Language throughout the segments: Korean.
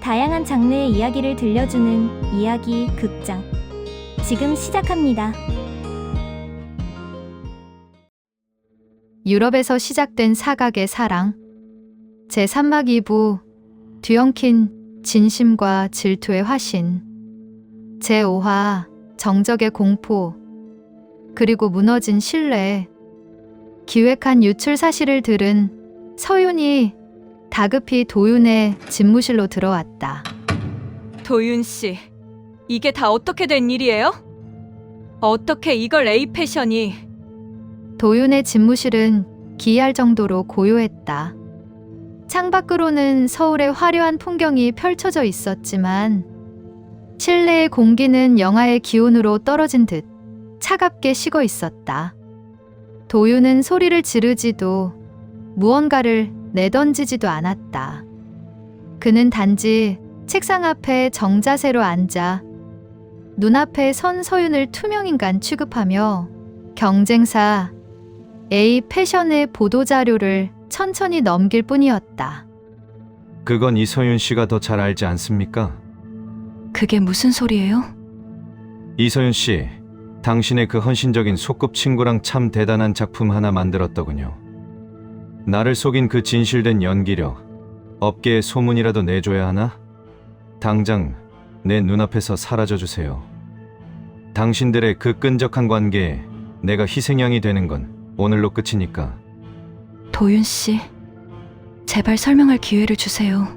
다양한 장르의 이야기를 들려주는 이야기 극장. 지금 시작합니다. 유럽에서 시작된 사각의 사랑. 제3막 2부 뒤엉킨 진심과 질투의 화신. 제5화 정적의 공포. 그리고 무너진 신뢰. 기획한 유출 사실을 들은 서윤이 다급히 도윤의 집무실로 들어왔다. 도윤 씨, 이게 다 어떻게 된 일이에요? 어떻게 이걸 A패션이? 도윤의 집무실은 기이할 정도로 고요했다. 창밖으로는 서울의 화려한 풍경이 펼쳐져 있었지만 실내의 공기는 영하의 기온으로 떨어진 듯 차갑게 식어 있었다. 도윤은 소리를 지르지도 무언가를 내던지지도 않았다. 그는 단지 책상 앞에 정자세로 앉아 눈앞에 선 서윤을 투명인간 취급하며 경쟁사 A 패션의 보도자료를 천천히 넘길 뿐이었다. 그건 이서윤 씨가 더 잘 알지 않습니까? 그게 무슨 소리예요? 이서윤 씨, 당신의 그 헌신적인 소꿉친구랑 참 대단한 작품 하나 만들었더군요. 나를 속인 그 진실된 연기력, 업계에 소문이라도 내줘야 하나? 당장 내 눈앞에서 사라져주세요. 당신들의 그 끈적한 관계에 내가 희생양이 되는 건 오늘로 끝이니까. 도윤 씨, 제발 설명할 기회를 주세요.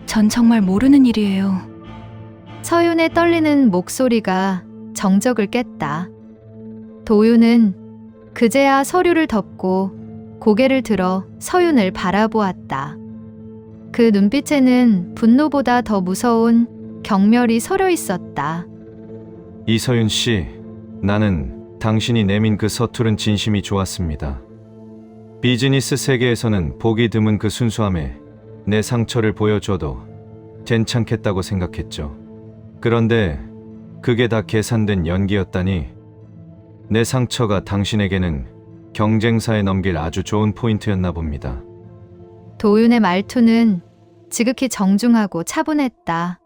전 정말 모르는 일이에요. 서윤의 떨리는 목소리가 정적을 깼다. 도윤은 그제야 서류를 덮고 고개를 들어 서윤을 바라보았다. 그 눈빛에는 분노보다 더 무서운 경멸이 서려 있었다. 이서윤 씨, 나는 당신이 내민 그 서투른 진심이 좋았습니다. 비즈니스 세계에서는 보기 드문 그 순수함에 내 상처를 보여줘도 괜찮겠다고 생각했죠. 그런데 그게 다 계산된 연기였다니, 내 상처가 당신에게는 경쟁사에 넘길 아주 좋은 포인트였나 봅니다. 도윤의 말투는 지극히 정중하고 차분했다.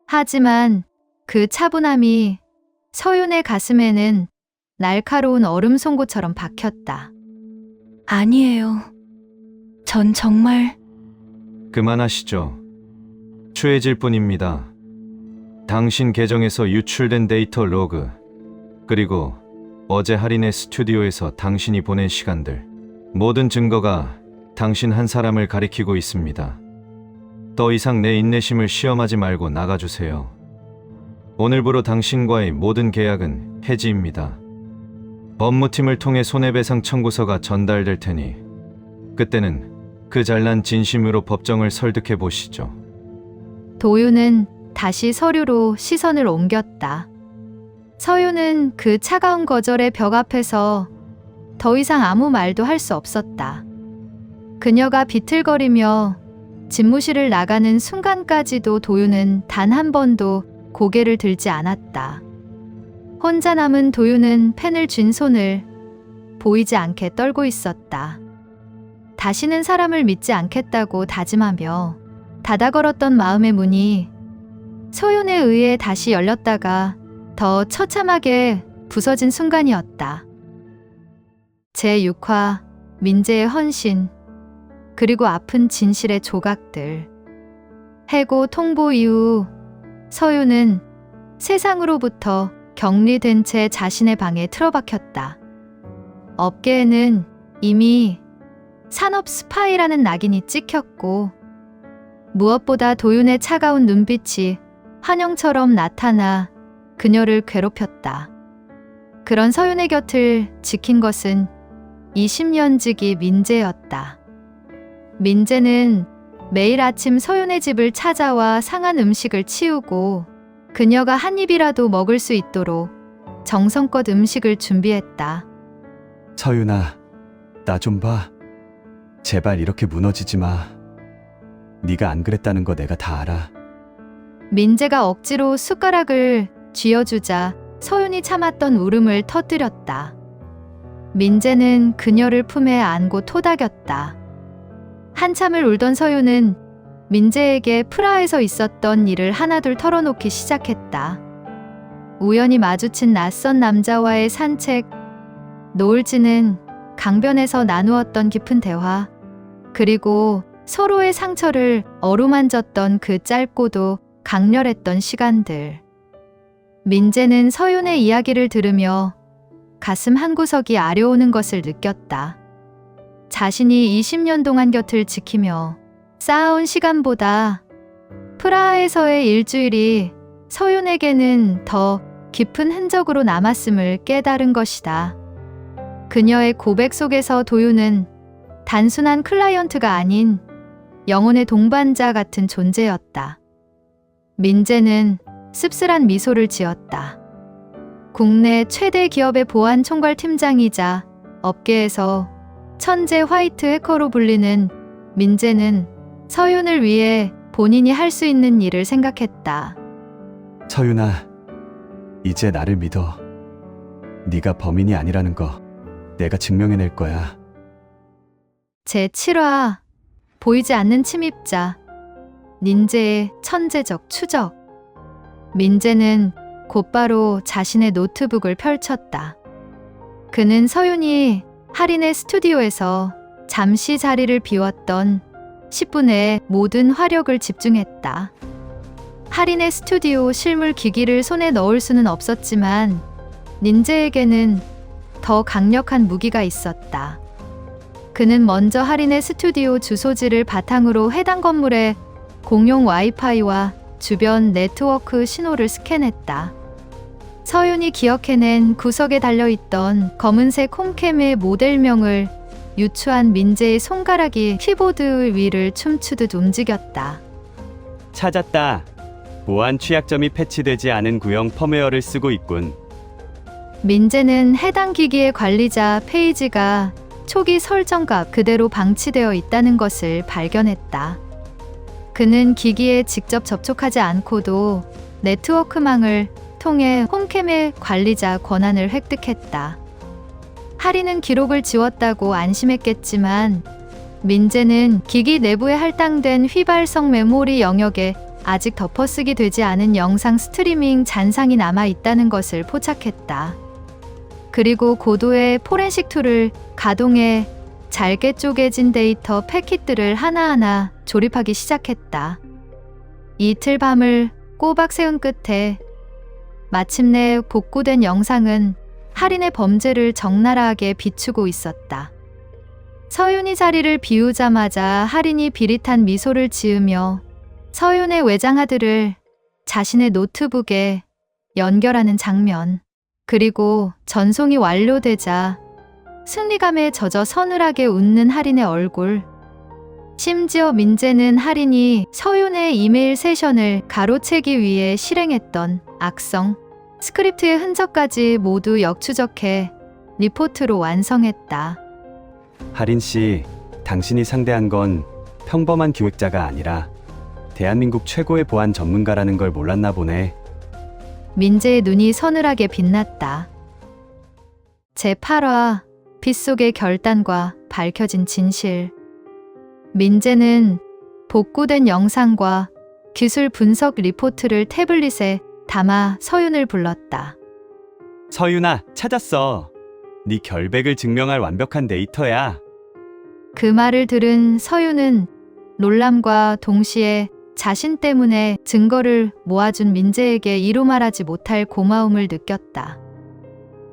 하지만 그 차분함이 서윤의 가슴에는 날카로운 얼음 송곳처럼 박혔다. 아니에요. 전 정말... 그만하시죠. 추해질 뿐입니다. 당신 계정에서 유출된 데이터 로그, 그리고 어제 할인의 스튜디오에서 당신이 보낸 시간들, 모든 증거가 당신 한 사람을 가리키고 있습니다. 더 이상 내 인내심을 시험하지 말고 나가주세요. 오늘부로 당신과의 모든 계약은 해지입니다. 법무팀을 통해 손해배상 청구서가 전달될 테니 그때는 그 잘난 진심으로 법정을 설득해 보시죠. 도윤은 다시 서류로 시선을 옮겼다. 서윤은 그 차가운 거절의 벽 앞에서 더 이상 아무 말도 할 수 없었다. 그녀가 비틀거리며 집무실을 나가는 순간까지도 도윤은 단 한 번도 고개를 들지 않았다. 혼자 남은 도윤은 펜을 쥔 손을 보이지 않게 떨고 있었다. 다시는 사람을 믿지 않겠다고 다짐하며 닫아 걸었던 마음의 문이 서윤에 의해 다시 열렸다가 더 처참하게 부서진 순간이었다. 제6화 민재의 헌신, 그리고 아픈 진실의 조각들. 해고 통보 이후 서윤은 세상으로부터 격리된 채 자신의 방에 틀어박혔다. 업계에는 이미 산업 스파이라는 낙인이 찍혔고, 무엇보다 도윤의 차가운 눈빛이 환영처럼 나타나 그녀를 괴롭혔다. 그런 서윤의 곁을 지킨 것은 20년지기 민재였다. 민재는 매일 아침 서윤의 집을 찾아와 상한 음식을 치우고 그녀가 한 입이라도 먹을 수 있도록 정성껏 음식을 준비했다. 서윤아, 나 좀 봐. 제발 이렇게 무너지지 마. 네가 안 그랬다는 거 내가 다 알아. 민재가 억지로 숟가락을 쥐어주자 서윤이 참았던 울음을 터뜨렸다. 민재는 그녀를 품에 안고 토닥였다. 한참을 울던 서윤은 민재에게 프라하에서 있었던 일을 하나둘 털어놓기 시작했다. 우연히 마주친 낯선 남자와의 산책, 노을지는 강변에서 나누었던 깊은 대화, 그리고 서로의 상처를 어루만졌던 그 짧고도 강렬했던 시간들. 민재는 서윤의 이야기를 들으며 가슴 한구석이 아려오는 것을 느꼈다. 자신이 20년 동안 곁을 지키며 쌓아온 시간보다 프라하에서의 일주일이 서윤에게는 더 깊은 흔적으로 남았음을 깨달은 것이다. 그녀의 고백 속에서 도윤은 단순한 클라이언트가 아닌 영혼의 동반자 같은 존재였다. 민재는 씁쓸한 미소를 지었다. 국내 최대 기업의 보안 총괄 팀장이자 업계에서 천재 화이트 해커로 불리는 민재는 서윤을 위해 본인이 할 수 있는 일을 생각했다. 서윤아, 이제 나를 믿어. 네가 범인이 아니라는 거 내가 증명해낼 거야. 제7화 보이지 않는 침입자. 민재의 천재적 추적. 민재는 곧바로 자신의 노트북을 펼쳤다. 그는 서윤이 할인의 스튜디오에서 잠시 자리를 비웠던 10분의 모든 화력을 집중했다. 할인의 스튜디오 실물 기기를 손에 넣을 수는 없었지만 민재에게는 더 강력한 무기가 있었다. 그는 먼저 할인의 스튜디오 주소지를 바탕으로 해당 건물의 공용 와이파이와 주변 네트워크 신호를 스캔했다. 서윤이 기억해낸 구석에 달려있던 검은색 홈캠의 모델명을 유추한 민재의 손가락이 키보드 위를 춤추듯 움직였다. 찾았다. 보안 취약점이 패치되지 않은 구형 펌웨어를 쓰고 있군. 민재는 해당 기기의 관리자 페이지가 초기 설정값 그대로 방치되어 있다는 것을 발견했다. 그는 기기에 직접 접촉하지 않고도 네트워크망을 통해 홈캠의 관리자 권한을 획득했다. 할인은 기록을 지웠다고 안심했겠지만 민재는 기기 내부에 할당된 휘발성 메모리 영역에 아직 덮어쓰기 되지 않은 영상 스트리밍 잔상이 남아 있다는 것을 포착했다. 그리고 고도의 포렌식 툴을 가동해 잘게 쪼개진 데이터 패킷들을 하나하나 조립하기 시작했다. 이틀 밤을 꼬박 세운 끝에 마침내 복구된 영상은 할인의 범죄를 적나라하게 비추고 있었다. 서윤이 자리를 비우자마자 할인이 비릿한 미소를 지으며 서윤의 외장하드를 자신의 노트북에 연결하는 장면, 그리고 전송이 완료되자 승리감에 젖어 서늘하게 웃는 할인의 얼굴. 심지어 민재는 할인이 서윤의 이메일 세션을 가로채기 위해 실행했던 악성 스크립트의 흔적까지 모두 역추적해 리포트로 완성했다. 할인 씨, 당신이 상대한 건 평범한 기획자가 아니라 대한민국 최고의 보안 전문가라는 걸 몰랐나 보네. 민재의 눈이 서늘하게 빛났다. 제8화 빗속의 결단과 밝혀진 진실. 민재는 복구된 영상과 기술 분석 리포트를 태블릿에 담아 서윤을 불렀다. 서윤아, 찾았어. 네 결백을 증명할 완벽한 데이터야. 그 말을 들은 서윤은 놀람과 동시에 자신 때문에 증거를 모아준 민재에게 이루 말하지 못할 고마움을 느꼈다.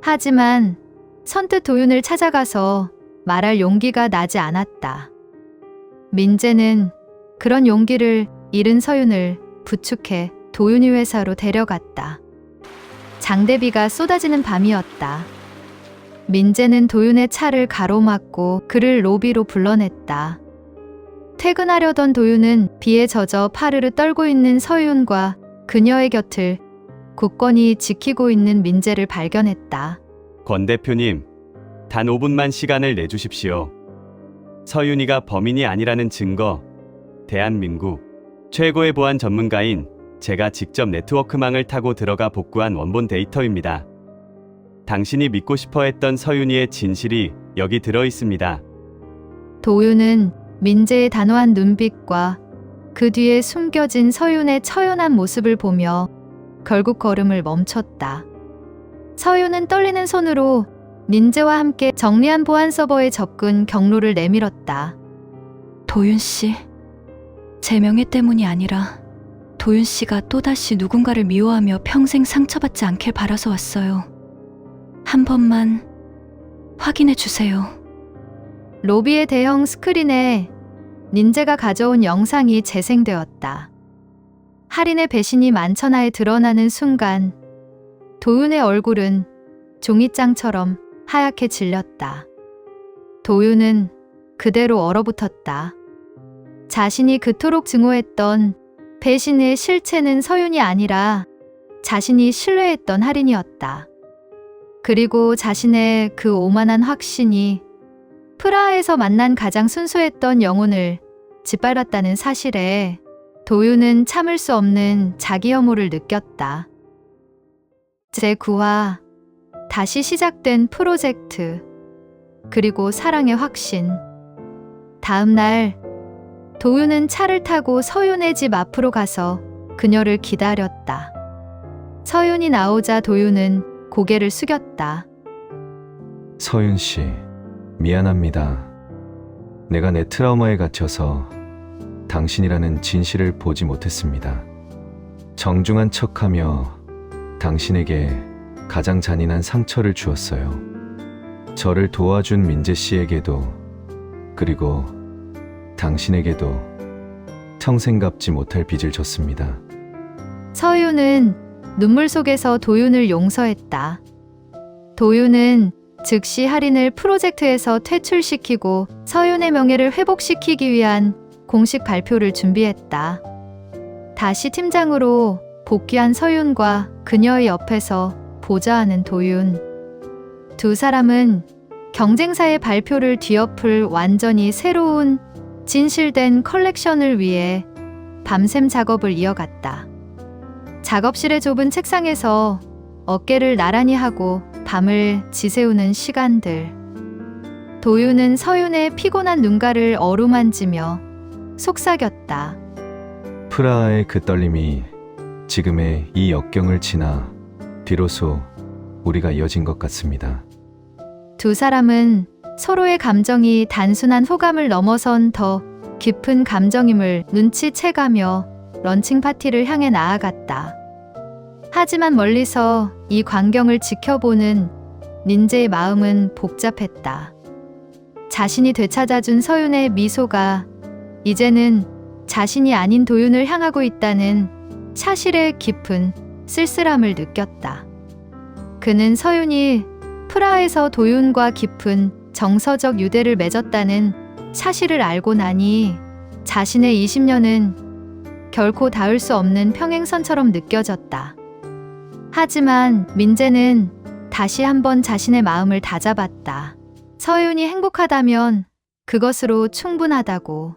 하지만 선뜻 도윤을 찾아가서 말할 용기가 나지 않았다. 민재는 그런 용기를 잃은 서윤을 부축해 도윤이 회사로 데려갔다. 장대비가 쏟아지는 밤이었다. 민재는 도윤의 차를 가로막고 그를 로비로 불러냈다. 퇴근하려던 도윤은 비에 젖어 파르르 떨고 있는 서윤과 그녀의 곁을 굳건히 지키고 있는 민재를 발견했다. 권 대표님, 단 5분만 시간을 내주십시오. 서윤이가 범인이 아니라는 증거, 대한민국 최고의 보안 전문가인 제가 직접 네트워크망을 타고 들어가 복구한 원본 데이터입니다. 당신이 믿고 싶어 했던 서윤이의 진실이 여기 들어 있습니다. 도윤은 민재의 단호한 눈빛과 그 뒤에 숨겨진 서윤의 처연한 모습을 보며 결국 걸음을 멈췄다. 서윤은 떨리는 손으로 민재와 함께 정리한 보안 서버에 접근 경로를 내밀었다. 도윤 씨, 제 명예 때문이 아니라 도윤 씨가 또다시 누군가를 미워하며 평생 상처받지 않길 바라서 왔어요. 한 번만 확인해 주세요. 로비의 대형 스크린에 민재가 가져온 영상이 재생되었다. 할인의 배신이 만천하에 드러나는 순간 도윤의 얼굴은 종이장처럼 하얗게 질렸다. 도윤은 그대로 얼어붙었다. 자신이 그토록 증오했던 배신의 실체는 서윤이 아니라 자신이 신뢰했던 할인이었다. 그리고 자신의 그 오만한 확신이 프라하에서 만난 가장 순수했던 영혼을 짓밟았다는 사실에 도윤은 참을 수 없는 자기 혐오를 느꼈다. 제9화 다시 시작된 프로젝트 그리고 사랑의 확신. 다음 날 도윤은 차를 타고 서윤의 집 앞으로 가서 그녀를 기다렸다. 서윤이 나오자 도윤은 고개를 숙였다. 서윤 씨, 미안합니다. 내가 내 트라우마에 갇혀서 당신이라는 진실을 보지 못했습니다. 정중한 척하며 당신에게 가장 잔인한 상처를 주었어요. 저를 도와준 민재 씨에게도 그리고 당신에게도 평생 갚지 못할 빚을 졌습니다. 서윤은 눈물 속에서 도윤을 용서했다. 도윤은 즉시 할인을 프로젝트에서 퇴출시키고 서윤의 명예를 회복시키기 위한 공식 발표를 준비했다. 다시 팀장으로 복귀한 서윤과 그녀의 옆에서 보좌하는 도윤. 두 사람은 경쟁사의 발표를 뒤엎을 완전히 새로운 진실된 컬렉션을 위해 밤샘 작업을 이어갔다. 작업실의 좁은 책상에서 어깨를 나란히 하고 밤을 지새우는 시간들. 도윤은 서윤의 피곤한 눈가를 어루만지며 속삭였다. 프라하의 그 떨림이 지금의 이 역경을 지나 비로소 우리가 이어진 것 같습니다. 두 사람은 서로의 감정이 단순한 호감을 넘어선 더 깊은 감정임을 눈치채가며 런칭 파티를 향해 나아갔다. 하지만 멀리서 이 광경을 지켜보는 민재의 마음은 복잡했다. 자신이 되찾아준 서윤의 미소가 이제는 자신이 아닌 도윤을 향하고 있다는 사실의 깊은 쓸쓸함을 느꼈다. 그는 서윤이 프라하에서 도윤과 깊은 정서적 유대를 맺었다는 사실을 알고 나니 자신의 20년은 결코 닿을 수 없는 평행선처럼 느껴졌다. 하지만 민재는 다시 한번 자신의 마음을 다잡았다. 서윤이 행복하다면 그것으로 충분하다고.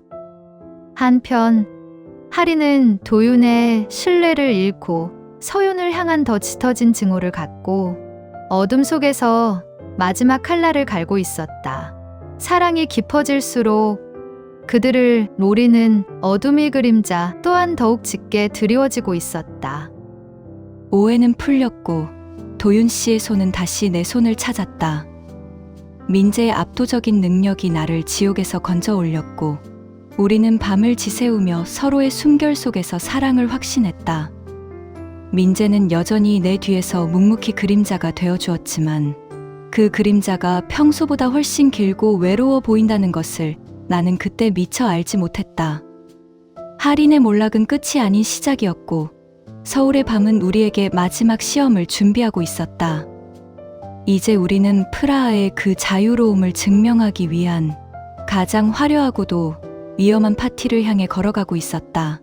한편 할인은 도윤의 신뢰를 잃고 서윤을 향한 더 짙어진 증오를 갖고 어둠 속에서 마지막 칼날을 갈고 있었다. 사랑이 깊어질수록 그들을 노리는 어둠의 그림자 또한 더욱 짙게 드리워지고 있었다. 오해는 풀렸고 도윤 씨의 손은 다시 내 손을 찾았다. 민재의 압도적인 능력이 나를 지옥에서 건져 올렸고 우리는 밤을 지새우며 서로의 숨결 속에서 사랑을 확신했다. 민재는 여전히 내 뒤에서 묵묵히 그림자가 되어주었지만 그 그림자가 평소보다 훨씬 길고 외로워 보인다는 것을 나는 그때 미처 알지 못했다. 할인의 몰락은 끝이 아닌 시작이었고 서울의 밤은 우리에게 마지막 시험을 준비하고 있었다. 이제 우리는 프라하의 그 자유로움을 증명하기 위한 가장 화려하고도 위험한 파티를 향해 걸어가고 있었다.